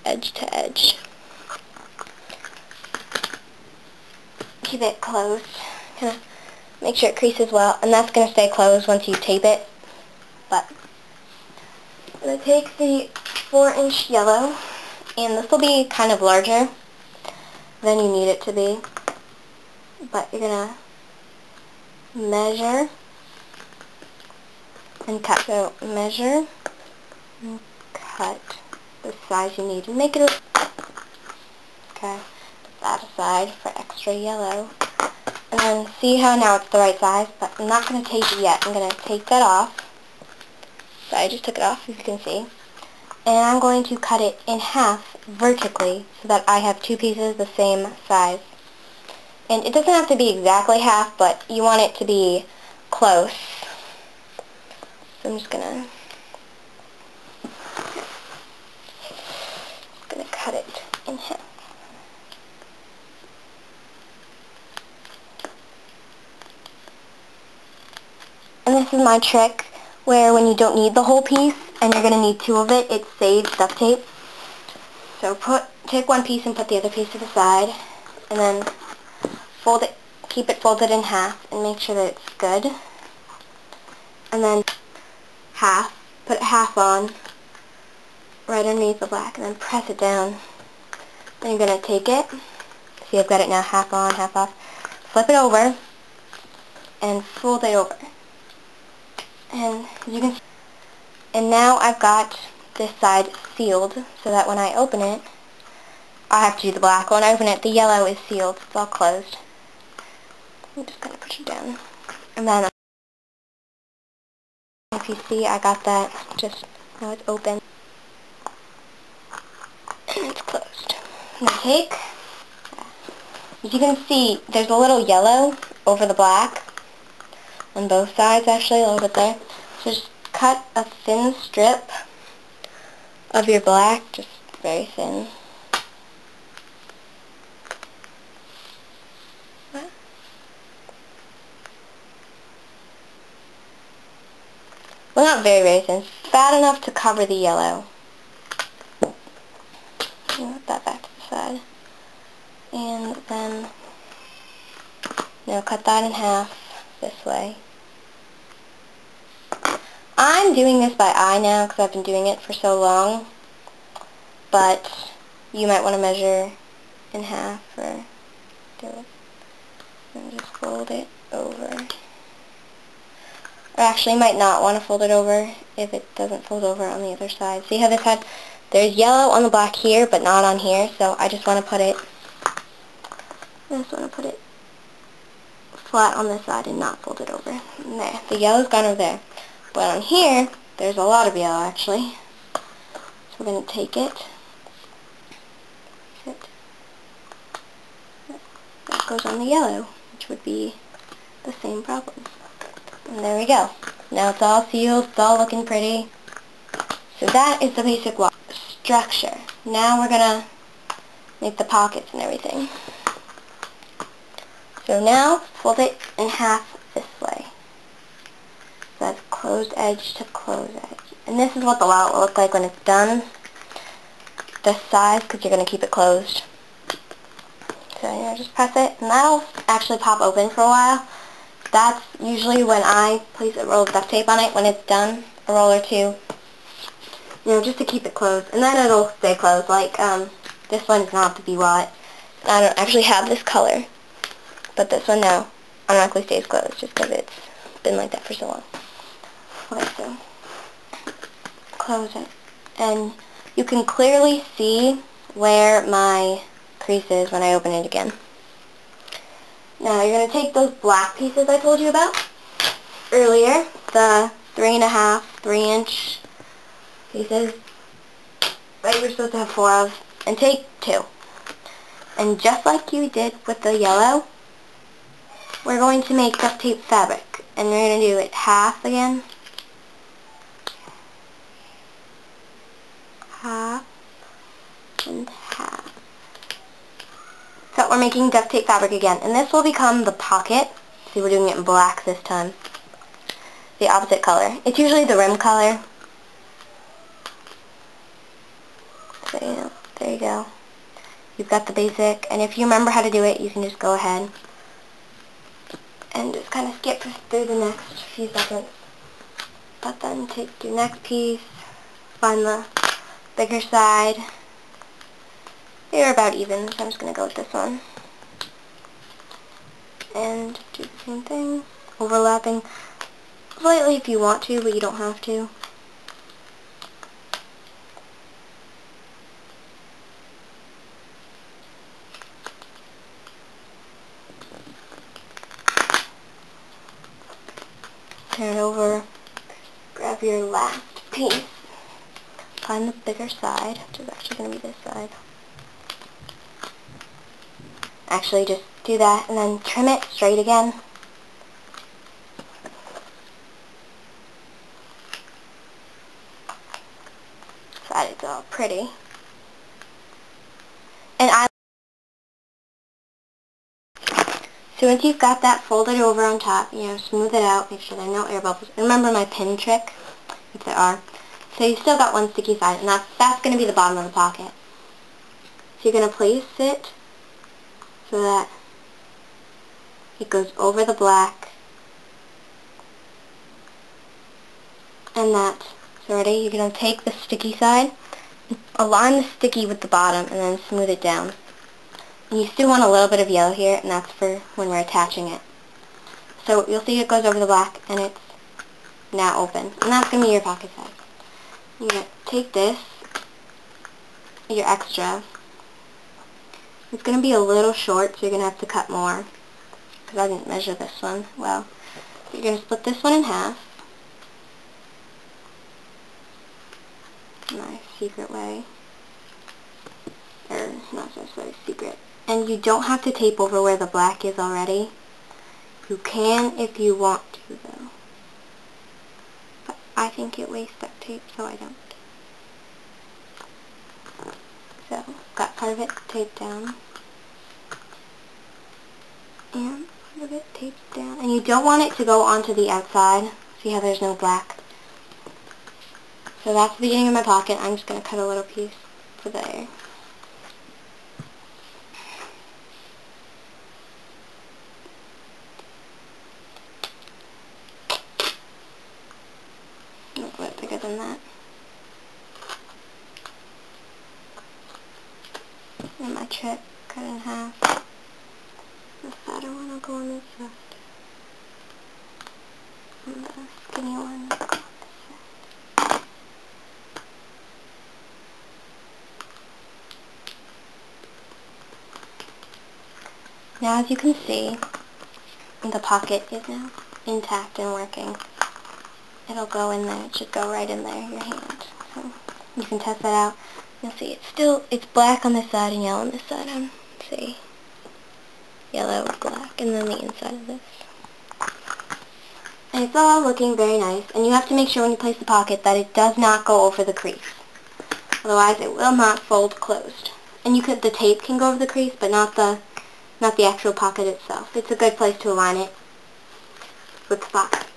edge to edge. Keep it closed. Kind of make sure it creases well, and that's going to stay closed once you tape it. But I'm going to take the 4-inch yellow, and this will be kind of larger than you need it to be. But you're going to measure and cut. So measure and cut the size you need. And make it okay. Put that aside for extra yellow. And then see how now it's the right size, but I'm not going to tape it yet. I'm going to take that off. So I just took it off, as you can see. And I'm going to cut it in half vertically so that I have two pieces the same size. And it doesn't have to be exactly half, but you want it to be close. So I'm just going to cut it in half. And this is my trick where when you don't need the whole piece and you're going to need two of it, it saves duct tape. So take one piece and put the other piece to the side, and then fold it, keep it folded in half and make sure that it's good. And then put half on right underneath the black, and then press it down. Then you're going to take it, see I've got it now half on, half off, flip it over and fold it over. And you can see, and now I've got this side sealed so that when I open it, I have to do the black. When I open it, the yellow is sealed. It's all closed. I'm just going to push it down. And then, if you see, I got that just, now it's open. And it's closed. Now take, as you can see, there's a little yellow over the black. On both sides, actually, a little bit there. So just cut a thin strip of your black, just very thin. Well, not very, very thin. Fat enough to cover the yellow. Put that back to the side. And then, now cut that in half this way. I'm doing this by eye now because I've been doing it for so long, but you might want to measure in half or do it and just fold it over. Or actually, you might not want to fold it over if it doesn't fold over on the other side. See how this had, there's yellow on the black here, but not on here, so I just want to put it, flat on this side and not fold it over. And there, the yellow's gone over there. But on here, there's a lot of yellow actually. So we're going to take it. That goes on the yellow, which would be the same problem. And there we go. Now it's all sealed, it's all looking pretty. So that is the basic structure. Now we're going to make the pockets and everything. So now, fold it in half this way. So that's closed edge to closed edge. And this is what the wallet will look like when it's done. This size, because you're going to keep it closed. So, just press it, and that'll actually pop open for a while. That's usually when I place a roll of duct tape on it, when it's done, a roll or two. Just to keep it closed. And then it'll stay closed, like, this one does not have to be wallet. I don't actually have this color. But this one now automatically stays closed just because it's been like that for so long. Okay, so close it. And you can clearly see where my crease is when I open it again. Now you're going to take those black pieces I told you about earlier, the 3.5, 3-inch pieces that you were supposed to have 4 of, and take 2. And just like you did with the yellow, we're going to make duct tape fabric, and we're going to do it half again. Half and half. So we're making duct tape fabric again, and this will become the pocket. See, we're doing it in black this time. The opposite color. It's usually the rim color. So, there there you go. You've got the basic, and if you remember how to do it, you can just go ahead and just kind of skip through the next few seconds. But then take your next piece, find the bigger side. They're about even, so I'm just going to go with this one. And do the same thing, overlapping slightly if you want to, but you don't have to. Turn it over, grab your last piece, find the bigger side, which is actually going to be this side. Actually, just do that and then trim it straight again. So that it's all pretty. And so once you've got that folded over on top, smooth it out, make sure there are no air bubbles. And remember my pin trick, if there are. So you've still got one sticky side, and that's going to be the bottom of the pocket. So you're going to place it so that it goes over the black. And that's ready. You're going to take the sticky side, align the sticky with the bottom, and then smooth it down. And you still want a little bit of yellow here, and that's for when we're attaching it. So you'll see it goes over the black, and it's now open. And that's going to be your pocket size. You're going to take this, your extra. It's going to be a little short, so you're going to have to cut more, because I didn't measure this one well. You're going to split this one in half. Nice secret way. Or not necessarily secret. And you don't have to tape over where the black is already. You can if you want to, though. But I think it wastes duct tape, so I don't. So, got part of it taped down. And part of it taped down. And you don't want it to go onto the outside. See how there's no black? So that's the beginning of my pocket. I'm just going to cut a little piece for there. A little bit bigger than that. And my trick, cut in half. The fatter one will go on this side. And the skinny one will go on this side. Now as you can see, the pocket is now intact and working. It'll go in there. It should go right in there, your hand. So you can test that out. You'll see it's black on this side and yellow on this side. See, yellow, black, and then the inside of this. And it's all looking very nice. And you have to make sure when you place the pocket that it does not go over the crease. Otherwise, it will not fold closed. And the tape can go over the crease, but not the actual pocket itself. It's a good place to align it with the pocket.